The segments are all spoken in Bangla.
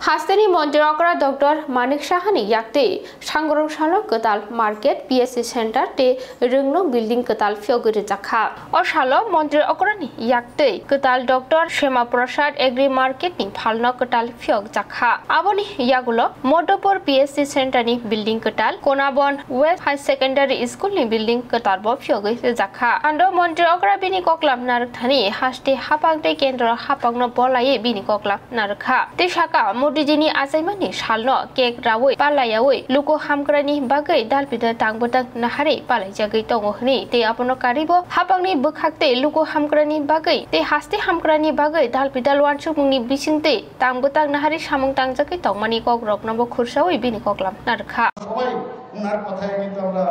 हास्तेनि मन्दिरकरा डॉक्टर मानिक साहानि याक्ते सांग्रंशाला कताल मार्केट पीएससी सेंटर ते रंगनो बिल्डिंग कताल फियोगुरि जाखा अशालो मन्दिरकरानि याक्ते कताल doctor Shyama Prasad agri market नि फालनो कताल फियोग जाखा आबोनि यागुलो मधुपुर पीएससी सेंटर नि बिल्डिंग कताल Konaban west high secondary school नि बिल्डिंग कतालबो फियोगुरि जाखा आंदो मन्दिरकरा बिनि कक्लाम नारथानि हास्ते हापांते केन्द्र हापांनो बलाये बिनि कक्लाम नारखा ते शाखा मोदिजिनि आजाइमानि सालनो केक रावै पालायावै लुको हामग्रानि बागै दालपिदा तांबोतां नाहारे पालायजागै दङ हनि ते आपनो कारिबो हापांनि बोखाक्ते लुको हामग्रानि बागै ते हास्ते हामग्रानि बागै दालपिदा लवानसुमुंनि बिसिंते तांबोतां नाहारे सामुं तांजागै दंमानि कक रकनाबो खुरसावै बिनि कक्लाम नारखा সবাই ওনার কথায় কিন্তু আমরা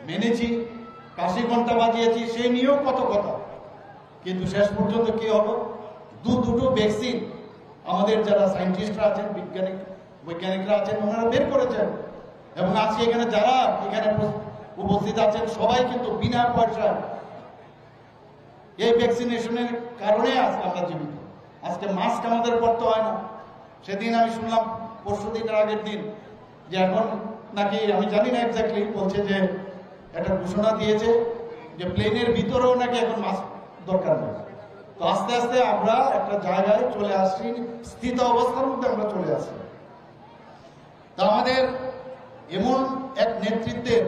মেনেছি কাশি ঘন্টা বাজিয়েছি সেই নিয়েও কত কথা কিন্তু শেষ পর্যন্ত কি হলো দুটো ভ্যাকসিন আমাদের যারা সায়েন্টিস্টরা আছেন বৈজ্ঞানিকরা আছেন ওনারা বের করেছেন এবং আজকে এখানে যারা এখানে উপস্থিত আছেন সবাই কিন্তু বিনা পয়সায় এই ভ্যাকসিনেশনের কারণে আজকে আমরা জীবিত। আজকে মাস্ক আমাদের পরতে হয় না। সেদিন আমি শুনলাম পরশুদিনের আগের দিন যে এখন নাকি আমি জানি না এক্স্যাক্টলি বলছে যে একটা ঘোষণা দিয়েছে যে প্লেনের ভিতরেও নাকি এখন মাস্ক দরকার নেই। তো আস্তে আস্তে আমরা একটা জায়গায় চলে আসছি, স্থিত অবস্থার মধ্যে আমরা চলে আসছি। তা আমাদের এমন এক নেতৃত্বের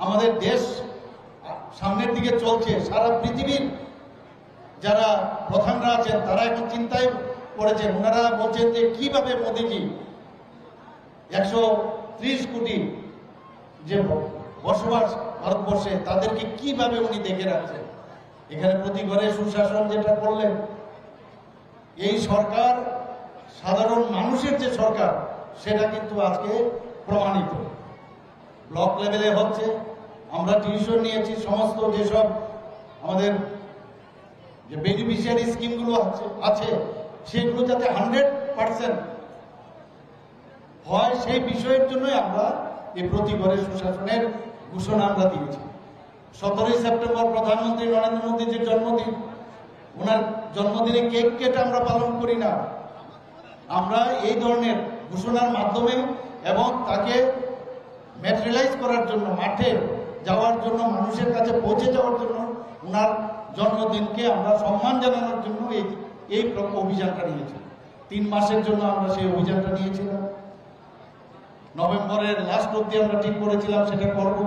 আমাদের দেশ সামনের দিকে চলছে, সারা পৃথিবীর যারা প্রধানরা আছেন তারা এখন চিন্তায় পড়েছেন। ওনারা বলছেন যে কিভাবে মোদিজি 130 কোটি যে বসবাস ভারতবর্ষে তাদেরকে কিভাবে উনি দেখে রাখছেন। এখানে প্রতি ঘরে সুশাসন যেটা করলেন, এই সরকার সাধারণ মানুষের যে সরকার সেটা কিন্তু আজকে প্রমাণিত। ব্লক লেভেলে হচ্ছে, আমরা টিউশন নিয়েছি, সমস্ত যেসব আমাদের যে বেনিফিশিয়ারি স্কিমগুলো আছে সেগুলো যাতে 100% হয় সেই বিষয়ের জন্যই আমরা এই প্রতি ঘরে সুশাসনের ঘোষণা আমরা দিয়েছি। 17 সেপ্টেম্বর প্রধানমন্ত্রী নরেন্দ্র মোদীজির জন্মদিন, ওনার জন্মদিনে কেক কেটে আমরা পালন করি না। আমরা এই ধরনের ঘোষণার মাধ্যমে এবং তাকে ম্যাটেরিয়ালাইজ করার জন্য, মাঠে যাওয়ার জন্য, মানুষের কাছে পৌঁছে যাওয়ার জন্য, ওনার জন্মদিনকে আমরা সম্মান জানানোর জন্য এই অভিযানটা নিয়েছি। 3 মাসের জন্য আমরা সেই অভিযানটা নিয়েছিলাম। নভেম্বরের লাস্ট অবধি আমরা ঠিক করেছিলাম সেটা করব,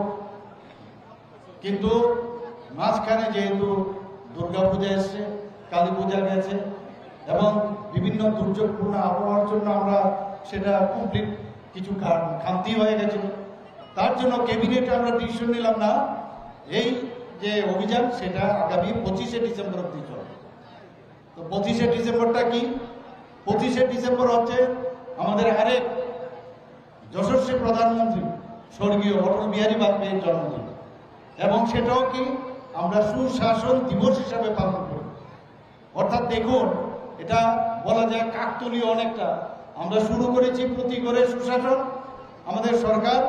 কিন্তু মাঝখানে যেহেতু দুর্গাপূজা এসছে, কালী পূজা গেছে এবং বিভিন্ন দুর্যোগপূর্ণ আবহাওয়ার জন্য আমরা সেটা কমপ্লিট কিছু খামতি হয়ে গেছিল। তার জন্য ক্যাবিনেটে আমরা ডিসিশন নিলাম না, এই যে অভিযান সেটা আগামী 25শে ডিসেম্বর অবধি চলবে। তো 25শে ডিসেম্বরটা কি? 25শে ডিসেম্বর হচ্ছে আমাদের আরেক যশস্বী প্রধানমন্ত্রী স্বর্গীয় অটল বিহারী বাজপেয়ীর জন্মদিন, এবং সেটাও কি আমরা সুশাসন দিবস হিসাবে পালন করি। অর্থাৎ দেখুন, এটা বলা যায় কাকতলীয় অনেকটা। আমরা শুরু করেছি প্রতি ঘরে সুশাসন আমাদের সরকার,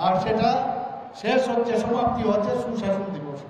আর সেটা শেষ হচ্ছে, সমাপ্তি হচ্ছে সুশাসন দিবস।